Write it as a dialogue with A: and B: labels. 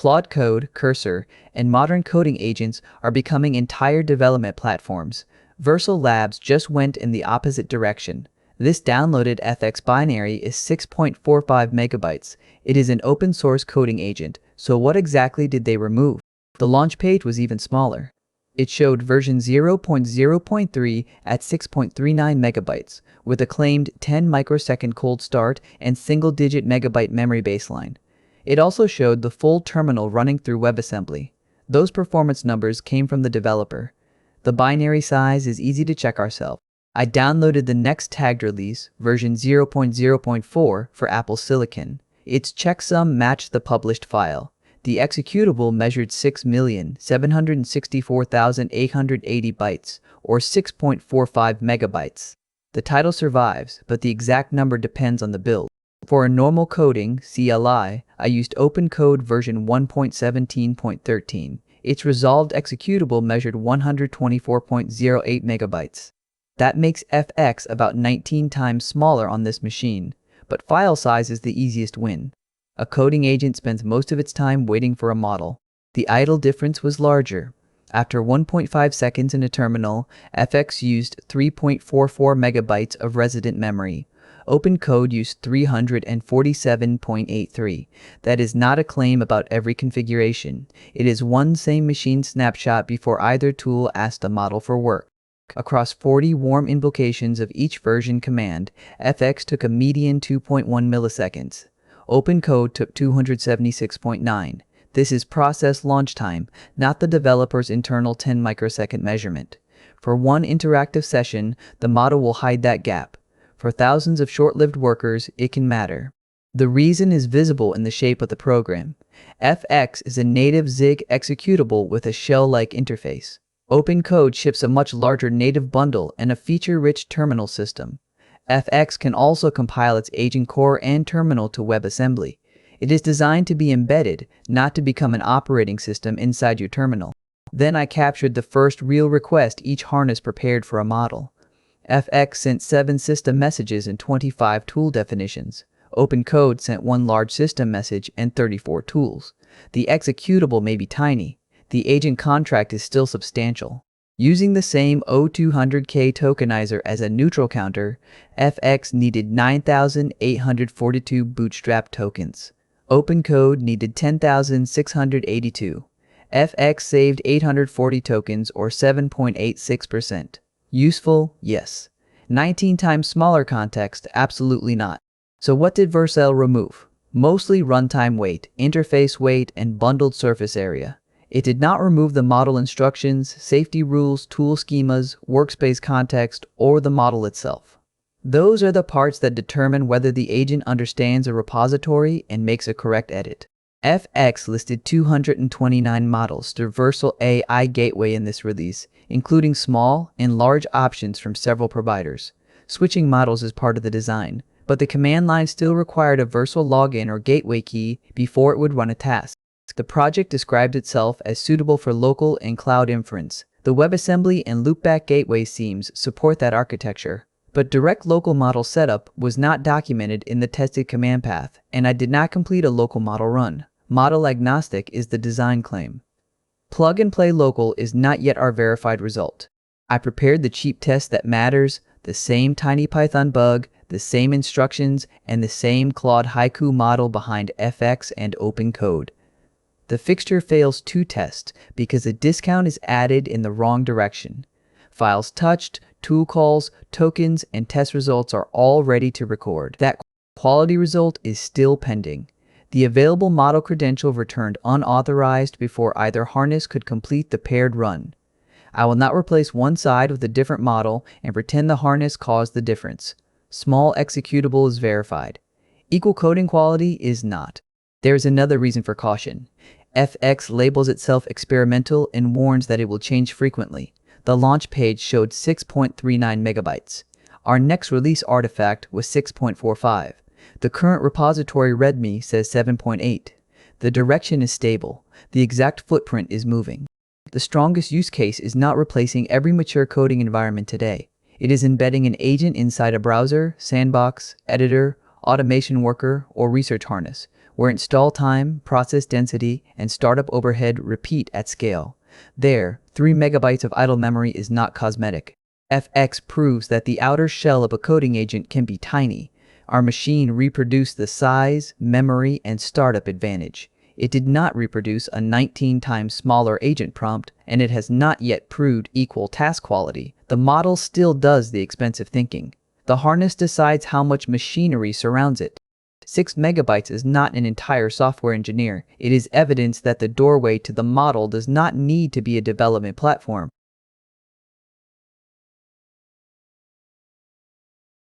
A: Claude Code, Cursor, and modern coding agents are becoming entire development platforms. Vercel Labs just went in the opposite direction. This downloaded FX binary is 6.45 megabytes. It is an open source coding agent, so what exactly did they remove? The launch page was even smaller. It showed version 0.0.3 at 6.39 megabytes, with a claimed 10 microsecond cold start and single-digit megabyte memory baseline. It also showed the full terminal running through WebAssembly. Those performance numbers came from the developer. The binary size is easy to check ourselves. I downloaded the next tagged release, version 0.0.4 for Apple Silicon. Its checksum matched the published file. The executable measured 6,764,880 bytes, or 6.45 megabytes. The title survives, but the exact number depends on the build. For a normal coding, CLI, I used OpenCode version 1.17.13. Its resolved executable measured 124.08 megabytes. That makes FX about 19 times smaller on this machine, but file size is the easiest win. A coding agent spends most of its time waiting for a model. The idle difference was larger. After 1.5 seconds in a terminal, FX used 3.44 megabytes of resident memory. OpenCode used 347.83. That is not a claim about every configuration. It is one same machine snapshot before either tool asked the model for work. Across 40 warm invocations of each version command, FX took a median 2.1 milliseconds. OpenCode took 276.9. This is process launch time, not the developer's internal 10 microsecond measurement. For one interactive session, the model will hide that gap. For thousands of short-lived workers, it can matter. The reason is visible in the shape of the program. FX is a native Zig executable with a shell-like interface. OpenCode ships a much larger native bundle and a feature-rich terminal system. FX can also compile its agent core and terminal to WebAssembly. It is designed to be embedded, not to become an operating system inside your terminal. Then I captured the first real request each harness prepared for a model. FX sent 7 system messages and 25 tool definitions. OpenCode sent 1 large system message and 34 tools. The executable may be tiny. The agent contract is still substantial. Using the same O200K tokenizer as a neutral counter, FX needed 9,842 bootstrap tokens. OpenCode needed 10,682. FX saved 840 tokens or 7.86%. Useful? Yes. 19 times smaller context? Absolutely not. So what did Vercel remove? Mostly runtime weight, interface weight, and bundled surface area. It did not remove the model instructions, safety rules, tool schemas, workspace context, or the model itself. Those are the parts that determine whether the agent understands a repository and makes a correct edit. FX listed 229 models through Vercel AI Gateway in this release, including small and large options from several providers. Switching models is part of the design, but the command line still required a Vercel login or gateway key before it would run a task. The project described itself as suitable for local and cloud inference. The WebAssembly and loopback gateway themes support that architecture, but direct local model setup was not documented in the tested command path, and I did not complete a local model run. Model agnostic is the design claim. Plug and play local is not yet our verified result. I prepared the cheap test that matters, the same tiny Python bug, the same instructions, and the same Claude Haiku model behind FX and OpenCode. The fixture fails 2 tests because a discount is added in the wrong direction. Files touched, tool calls, tokens, and test results are all ready to record. That quality result is still pending. The available model credential returned unauthorized before either harness could complete the paired run. I will not replace one side with a different model and pretend the harness caused the difference. Small executable is verified. Equal coding quality is not. There is another reason for caution. FX labels itself experimental and warns that it will change frequently. The launch page showed 6.39 megabytes. Our next release artifact was 6.45. The current repository README says 7.8. The direction is stable. The exact footprint is moving. The strongest use case is not replacing every mature coding environment today. It is embedding an agent inside a browser, sandbox, editor, automation worker, or research harness. where install time, process density, and startup overhead repeat at scale. There, 3 megabytes of idle memory is not cosmetic. FX proves that the outer shell of a coding agent can be tiny. Our machine reproduced the size, memory, and startup advantage. It did not reproduce a 19 times smaller agent prompt, and it has not yet proved equal task quality. The model still does the expensive thinking. The harness decides how much machinery surrounds it. 6 megabytes is not an entire software engineer. It is evidence that the doorway to the model does not need to be a development platform.